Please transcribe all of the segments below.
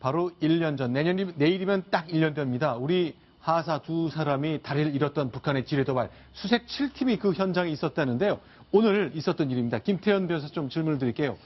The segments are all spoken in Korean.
바로 1년 전, 내일이면 딱 1년 됩니다. 우리 하사 두 사람이 다리를 잃었던 북한의 지뢰도발 수색 7팀이 그 현장에 있었다는데요. 오늘 있었던 일입니다. 김태현 변호사 좀 질문을 드릴게요.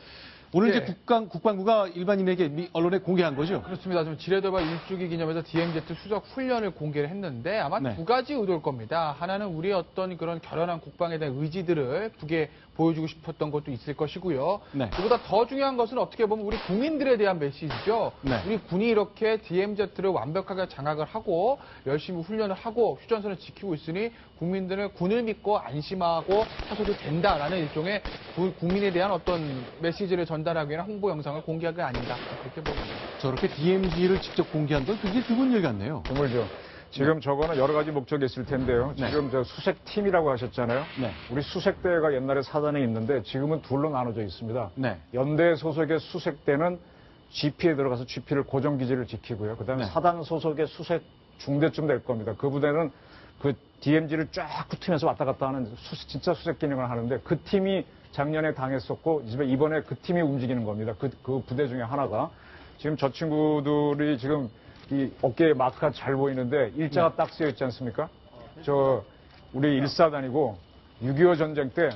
오늘 네. 이제 국방부가 일반인에게 언론에 공개한 거죠? 그렇습니다. 지금 지뢰도발 1주기 기념해서 DMZ 수석 훈련을 공개를 했는데 아마 네. 두 가지 의도일 겁니다. 하나는 우리의 어떤 그런 결연한 국방에 대한 의지들을 북에 보여주고 싶었던 것도 있을 것이고요. 네. 그보다 더 중요한 것은 어떻게 보면 우리 국민들에 대한 메시지죠. 네. 우리 군이 이렇게 DMZ를 완벽하게 장악을 하고 열심히 훈련을 하고 휴전선을 지키고 있으니 국민들은 군을 믿고 안심하고 하셔도 된다라는 일종의 국민에 대한 어떤 메시지를 전달하기 위한 홍보 영상을 공개한 게 아닌가 그렇게 봅니다. 저렇게 DMZ를 직접 공개한 건 굉장히 드문 일 같네요. 드물죠. 지금 저거는 여러 가지 목적이 있을 텐데요. 네. 지금 저 수색팀이라고 하셨잖아요. 네. 우리 수색대가 옛날에 사단에 있는데 지금은 둘로 나눠져 있습니다. 네. 연대 소속의 수색대는 GP에 들어가서 GP를 고정기지를 지키고요. 그다음에 네. 사단 소속의 수색 중대쯤 될 겁니다. 그 부대는 그 DMZ를 쫙 훑으면서 왔다 갔다 하는 진짜 수색 기능을 하는데 그 팀이 작년에 당했었고 이번에 그 팀이 움직이는 겁니다. 그 부대 중에 하나가. 지금 저 친구들이 지금 이 어깨에 마크가 잘 보이는데 일자가 딱 쓰여 있지 않습니까? 저 우리 1사단이고 6.25 전쟁 때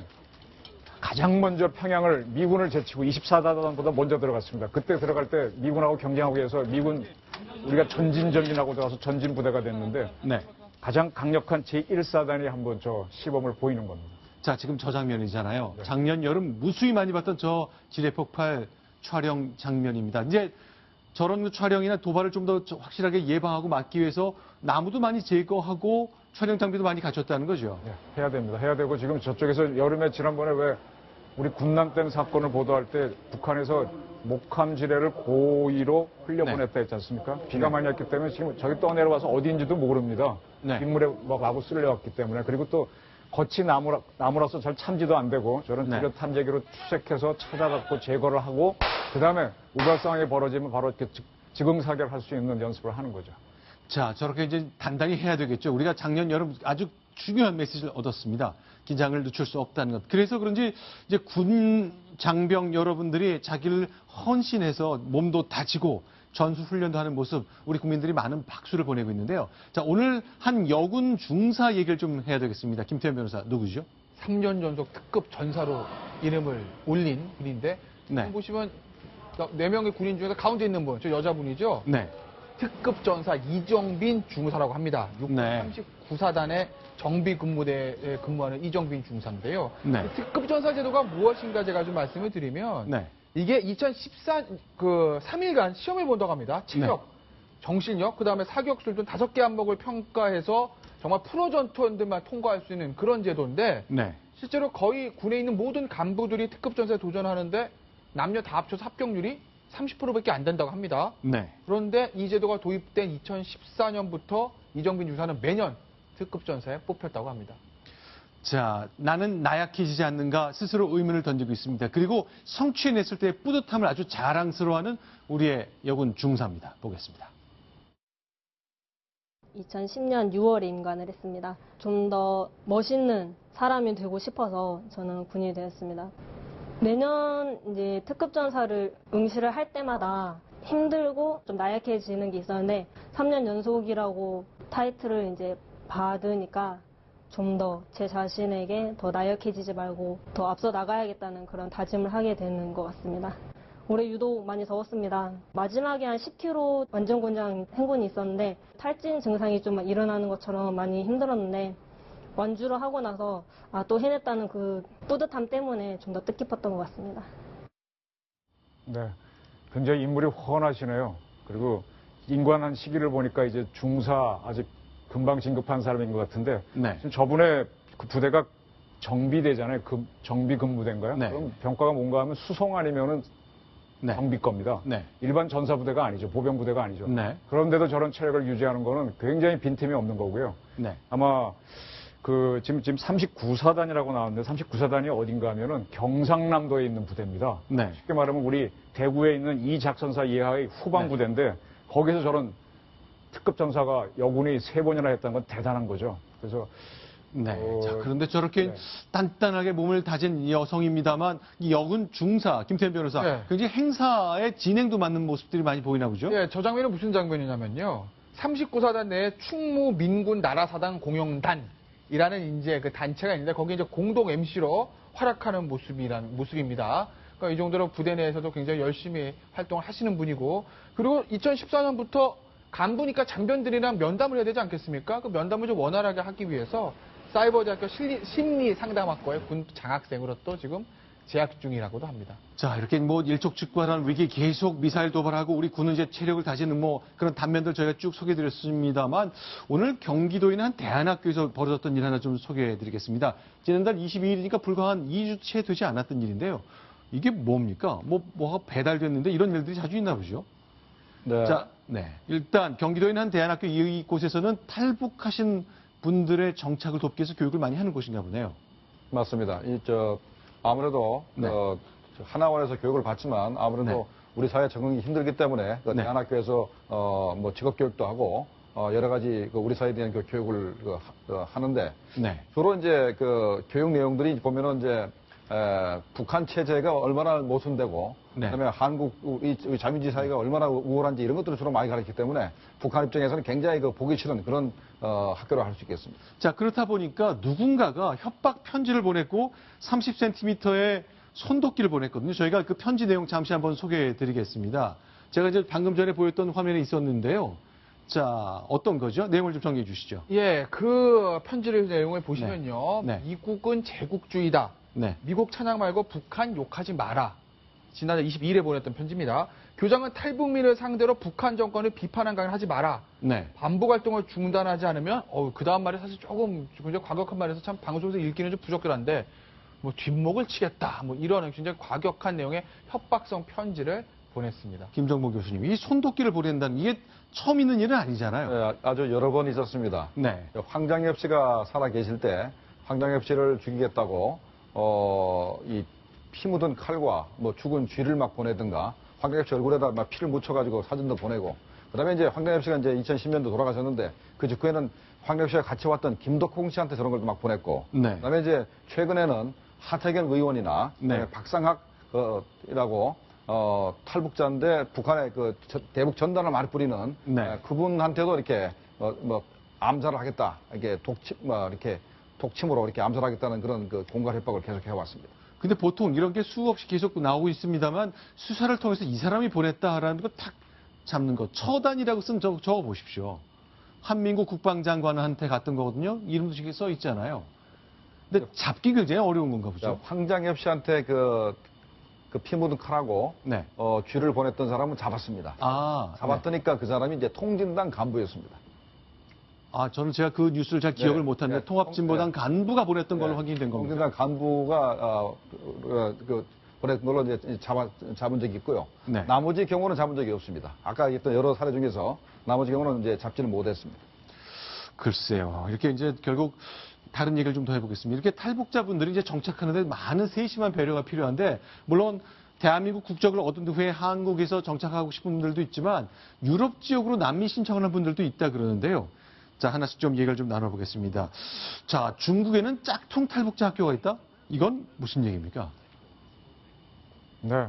가장 먼저 평양을 미군을 제치고 24사단보다 먼저 들어갔습니다. 그때 들어갈 때 미군하고 경쟁하기 위해서 우리가 전진전진하고 들어가서 전진 부대가 됐는데 네. 가장 강력한 제1사단이 한번 저 시범을 보이는 겁니다. 자, 지금 저 장면이잖아요. 네. 작년 여름 무수히 많이 봤던 저 지뢰폭발 촬영 장면입니다. 이제 저런 촬영이나 도발을 좀 더 확실하게 예방하고 막기 위해서 나무도 많이 제거하고 촬영 장비도 많이 갖췄다는 거죠. 네, 해야 됩니다. 해야 되고 지금 저쪽에서 여름에 지난번에 왜 우리 군남댐 사건을 보도할 때 북한에서 목함 지뢰를 고의로 흘려보냈다 했지 않습니까? 비가 많이 왔기 때문에 지금 저기 떠내려와서 어디인지도 모릅니다. 네. 빗물에 막 마구 쓸려왔기 때문에. 그리고 또 거치 나무라서 잘 참지도 안 되고 저런 네. 지뢰 탐지기로 추색해서 찾아갖고 제거를 하고 그다음에 우발 상황이 벌어지면 바로 이렇게 즉응사격할 수 있는 연습을 하는 거죠. 자, 저렇게 이제 단단히 해야 되겠죠. 우리가 작년 여름 아주 중요한 메시지를 얻었습니다. 긴장을 늦출 수 없다는 것. 그래서 그런지 이제 군 장병 여러분들이 자기를 헌신해서 몸도 다지고 전수 훈련도 하는 모습 우리 국민들이 많은 박수를 보내고 있는데요. 자, 오늘 한 여군 중사 얘기를 좀 해야 되겠습니다. 김태현 변호사 누구죠? 3년 전속 특급 전사로 이름을 올린 분인데 네. 보시면 4명의 군인 중에서 가운데 있는 분, 저 여자분이죠. 네. 특급 전사 이정빈 중사라고 합니다. 네. 639사단의 정비 근무대에 근무하는 이정빈 중사인데요. 네. 특급 전사 제도가 무엇인가 제가 좀 말씀을 드리면 네. 이게 2014 3일간 시험을 본다고 합니다. 체력, 정신력, 그다음에 사격술 등 5개 항목을 평가해서 정말 프로 전투원들만 통과할 수 있는 그런 제도인데 네. 실제로 거의 군에 있는 모든 간부들이 특급 전사에 도전하는데 남녀 다 합쳐서 합격률이 30%밖에 안 된다고 합니다. 네. 그런데 이 제도가 도입된 2014년부터 이정빈 중사는 매년 특급 전사에 뽑혔다고 합니다. 자, 나는 나약해지지 않는가 스스로 의문을 던지고 있습니다. 그리고 성취해냈을 때의 뿌듯함을 아주 자랑스러워하는 우리의 여군 중사입니다. 보겠습니다. 2010년 6월에 임관을 했습니다. 좀 더 멋있는 사람이 되고 싶어서 저는 군인이 되었습니다. 매년 이제 특급 전사를 응시를 할 때마다 힘들고 좀 나약해지는 게 있었는데 3년 연속이라고 타이틀을 이제 받으니까 좀 더 제 자신에게 더 나약해지지 말고 더 앞서 나가야겠다는 그런 다짐을 하게 되는 것 같습니다. 올해 유독 많이 더웠습니다. 마지막에 한 10km 완전곤장 행군이 있었는데 탈진 증상이 좀 일어나는 것처럼 많이 힘들었는데 완주를 하고 나서 또 해냈다는 그 뿌듯함 때문에 좀 더 뜻깊었던 것 같습니다. 네, 굉장히 인물이 훤하시네요. 그리고 임관한 시기를 보니까 이제 중사 아직 금방 진급한 사람인 것 같은데 네. 지금 저분의 그 부대가 정비대잖아요. 정비 근무대인가요? 네. 그럼 병과가 뭔가 하면 수송 아니면은 네. 정비 겁니다. 네. 일반 전사부대가 아니죠. 보병부대가 아니죠. 네. 그런데도 저런 체력을 유지하는 거는 굉장히 빈틈이 없는 거고요. 네. 아마 지금 39사단이라고 나왔는데 39사단이 어딘가 하면은 경상남도에 있는 부대입니다. 네. 쉽게 말하면 우리 대구에 있는 이 작전사 이하의 후방 부대인데 거기서 저런 특급 전사가 여군이 3번이나 했다는 건 대단한 거죠. 그래서 네. 자, 그런데 저렇게 네. 단단하게 몸을 다진 여성입니다만 이 여군 중사 김태현 변호사 네. 굉장히 행사의 진행도 맞는 모습들이 많이 보이나 보죠? 예, 저 장면은 무슨 장면이냐면요. 39사단 내에 충무 민군 나라사단 공영단이라는 이제 그 단체가 있는데 거기 이제 공동 MC로 활약하는 모습입니다. 그러니까 이 정도로 부대 내에서도 굉장히 열심히 활동을 하시는 분이고, 그리고 2014년부터 간부니까 장병들이랑 면담을 해야 되지 않겠습니까? 그 면담을 좀 원활하게 하기 위해서 사이버대학교 심리상담학과의 군 장학생으로 또 지금 재학 중이라고도 합니다. 자, 이렇게 뭐 일촉즉발한 위기 계속 미사일 도발하고 우리 군은 이제 체력을 다지는 뭐 그런 단면들 저희가 쭉 소개해드렸습니다만 오늘 경기도에 있는 한 대안학교에서 벌어졌던 일 하나 좀 소개해드리겠습니다. 지난달 22일이니까 불과 한 2주채 되지 않았던 일인데요. 이게 뭡니까? 뭐가 배달됐는데 이런 일들이 자주 있나 보죠? 네. 자, 네. 일단 경기도에 있는 한 대안학교 이곳에서는 탈북하신 분들의 정착을 돕기 위해서 교육을 많이 하는 곳인가 보네요. 맞습니다. 아무래도 네. 하나원에서 교육을 받지만 아무래도 네. 우리 사회 적응이 힘들기 때문에 그 네. 대안학교에서 뭐 직업 교육도 하고 여러 가지 그 우리 사회에 대한 교육을 하는데 네. 주로 이제 그 교육 내용들이 보면은 이제 북한 체제가 얼마나 모순되고 네. 그다음에 한국 우리 자민주의 사회가 얼마나 우월한지 이런 것들을 주로 많이 가르치기 때문에 북한 입장에서는 굉장히 그 보기 싫은 그런 학교로 할 수 있겠습니다. 자, 그렇다 보니까 누군가가 협박 편지를 보냈고 30cm의 손도끼를 보냈거든요. 저희가 그 편지 내용 잠시 한번 소개해 드리겠습니다. 제가 이제 방금 전에 보였던 화면에 있었는데요. 자, 어떤 거죠? 내용을 좀 정리해 주시죠. 예, 그 편지의 내용을 보시면요. 네. 미국은 제국주의다. 네. 미국 찬양 말고 북한 욕하지 마라. 지난달 22일에 보냈던 편지입니다. 교장은 탈북민을 상대로 북한 정권을 비판한 강연을 하지 마라. 네. 반복 활동을 중단하지 않으면 그 다음 말이 사실 조금 굉장히 과격한 말에서 참 방송에서 읽기는 좀 부적절한데 뭐 뒷목을 치겠다. 뭐 이런 굉장히 과격한 내용의 협박성 편지를 보냈습니다. 김정모 교수님, 이 손도끼를 보낸다는 이게 처음 있는 일은 아니잖아요. 아주 여러 번 있었습니다. 네. 황장엽 씨가 살아 계실 때 황장엽 씨를 죽이겠다고 이 피 묻은 칼과 뭐 죽은 쥐를 막 보내든가 황장엽 씨 얼굴에다 막 피를 묻혀가지고 사진도 보내고 그다음에 이제 황장엽 씨가 이제 2010년도 돌아가셨는데 그 직후에는 황장엽 씨가 같이 왔던 김덕홍 씨한테 저런 걸 막 보냈고 네. 그다음에 이제 최근에는 하태경 의원이나 네. 박상학이라고 탈북자인데 북한에 그 대북 전단을 많이 뿌리는 네. 그분한테도 이렇게 암살을 하겠다 이렇게 독침으로 이렇게 암살하겠다는 그런 그 공갈 협박을 계속 해왔습니다. 근데 보통 이런 게 수없이 계속 나오고 있습니다만 수사를 통해서 이 사람이 보냈다라는 거 탁 잡는 거. 처단이라고 쓴 적어 보십시오. 한민국 국방장관한테 갔던 거거든요. 이름도 저기 써 있잖아요. 근데 잡기 굉장히 어려운 건가 보죠. 황장엽 씨한테 그 피 묻은 칼하고 네. 쥐를 보냈던 사람은 잡았습니다. 아, 잡았더니까 그 사람이 이제 통진당 간부였습니다. 저는 제가 그 뉴스를 잘 기억을 네. 못하는데 네. 통합진보당 간부가 보냈던 걸로 네. 확인된 겁니다. 통진당 간부가 보냈던 걸로 이제 잡은 적이 있고요. 네. 나머지 경우는 잡은 적이 없습니다. 아까 했던 여러 사례 중에서 나머지 경우는 이제 잡지는 못했습니다. 글쎄요. 이렇게 이제 결국 다른 얘기를 좀 더 해보겠습니다. 이렇게 탈북자분들이 이제 정착하는데 많은 세심한 배려가 필요한데, 물론 대한민국 국적을 얻은 후에 한국에서 정착하고 싶은 분들도 있지만, 유럽 지역으로 난민 신청하는 분들도 있다 그러는데요. 자, 하나씩 좀 얘기를 좀 나눠보겠습니다. 자, 중국에는 짝퉁 탈북자 학교가 있다? 이건 무슨 얘기입니까? 네,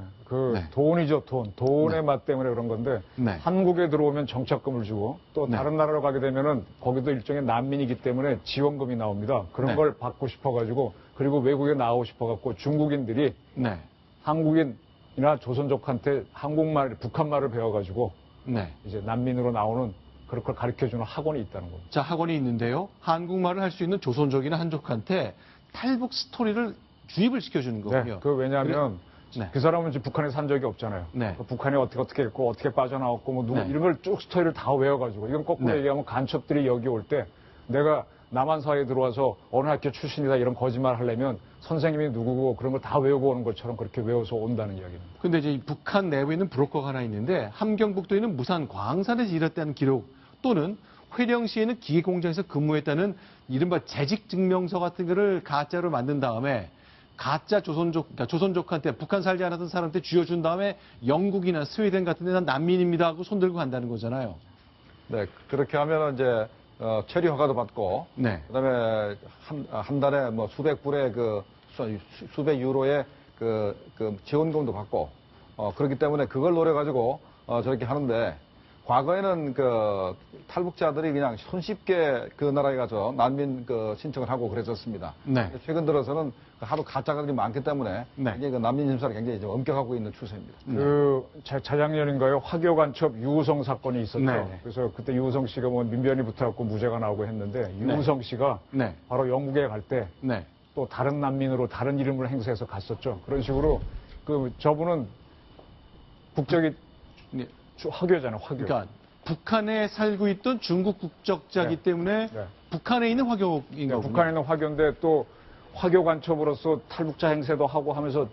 네. 돈이죠, 돈. 돈의 네. 맛 때문에 그런 건데, 네. 한국에 들어오면 정착금을 주고, 또 네. 다른 나라로 가게 되면은, 거기도 일종의 난민이기 때문에 지원금이 나옵니다. 그런 네. 걸 받고 싶어가지고, 그리고 외국에 나오고 싶어갖고, 중국인들이 네. 한국인이나 조선족한테 한국말, 북한말을 배워가지고, 네. 이제 난민으로 나오는, 그런 걸 가르쳐주는 학원이 있다는 겁니다. 자, 학원이 있는데요. 한국말을 할 수 있는 조선족이나 한족한테 탈북 스토리를 주입을 시켜주는 거군요. 네, 왜냐하면, 네. 그 사람은 지금 북한에 산 적이 없잖아요. 네. 북한이 어떻게 했고, 어떻게 빠져나왔고, 뭐, 네. 이런 걸 쭉 스토리를 다 외워가지고, 이건 거꾸로 네. 얘기하면 간첩들이 여기 올 때, 내가 남한 사회에 들어와서 어느 학교 출신이다 이런 거짓말 하려면 선생님이 누구고 그런 걸 다 외우고 오는 것처럼 그렇게 외워서 온다는 이야기입니다. 근데 이제 이 북한 내부에 있는 브로커가 하나 있는데, 함경북도에 있는 무산 광산에서 일했다는 기록 또는 회령시에는 기계공장에서 근무했다는 이른바 재직증명서 같은 거를 가짜로 만든 다음에 가짜 조선족, 그러니까 조선족한테 북한 살지 않았던 사람한테 쥐어준 다음에 영국이나 스웨덴 같은 데는 난민입니다 하고 손들고 간다는 거잖아요. 네, 그렇게 하면 이제 체류 허가도 받고, 네. 그다음에 한 달에 뭐 수백 불의 수백 유로의 지원금도 받고, 그렇기 때문에 그걸 노려가지고 저렇게 하는데, 과거에는 탈북자들이 그냥 손쉽게 그 나라에 가서 난민 신청을 하고 그랬었습니다. 네. 최근 들어서는 하도 가짜들이 많기 때문에 네. 이제 난민 심사를 굉장히 좀 엄격하고 있는 추세입니다. 자작년인가요? 화교 간첩 유우성 사건이 있었죠. 네. 그래서 그때 유우성 씨가 뭐 민변이 붙어갖고 무죄가 나오고 했는데 유우성 씨가 네. 바로 영국에 갈 때 또 네. 다른 난민으로 다른 이름을 행사해서 갔었죠. 그런 식으로 저분은 국적이 네. 화교잖아요. 화교. 그러니까 북한에 살고 있던 중국 국적자이기 네. 때문에 네. 북한에 있는 화교인 네, 거군요. 북한에 있는 화교인데 또 화교 간첩으로서 탈북자 행세도 하고 하면서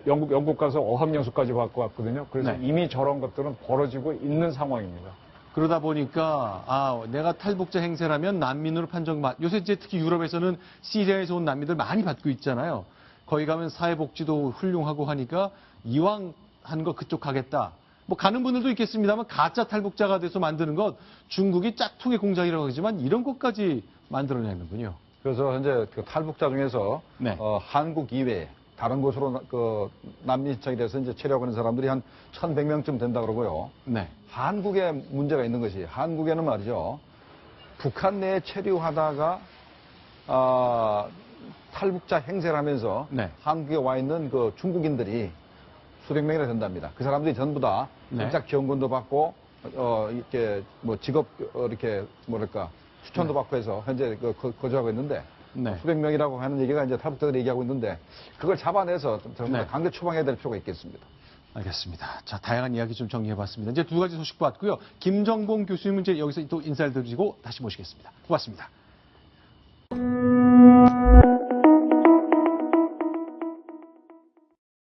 영국 가서 어학연수까지 받고 왔거든요. 그래서 네. 이미 저런 것들은 벌어지고 있는 상황입니다. 그러다 보니까 내가 탈북자 행세라면 난민으로 판정받. 요새 이제 특히 유럽에서는 시리아에서 온 난민들 많이 받고 있잖아요. 거기 가면 사회복지도 훌륭하고 하니까 이왕 한 거 그쪽 가겠다. 뭐 가는 분들도 있겠습니다만 가짜 탈북자가 돼서 만드는 것 중국이 짝퉁의 공장이라고 하지만 이런 것까지 만들어내는군요. 그래서 현재 탈북자 중에서 네. 한국 이외에 다른 곳으로 난민 신청이 돼서 이제 체류하고 있는 사람들이 한 1,100명쯤 된다 그러고요. 네. 한국에 문제가 있는 것이 한국에는 말이죠. 북한 내에 체류하다가 탈북자 행세를 하면서 네. 한국에 와 있는 중국인들이 수백 명이나 된답니다. 그 사람들이 전부 다 네. 정착 지원금도 받고 이렇게 뭐 직업 이렇게 뭐랄까 추천도 받고 해서 현재 거주하고 있는데 네. 수백 명이라고 하는 얘기가 이제 탈북자들이 얘기하고 있는데 그걸 잡아내서 정말 네. 강제 처방해야 될 필요가 있겠습니다. 알겠습니다. 자, 다양한 이야기 좀 정리해봤습니다. 이제 두 가지 소식 봤고요. 김정봉 교수님은 이제 여기서 또 인사를 드리고 다시 모시겠습니다. 고맙습니다.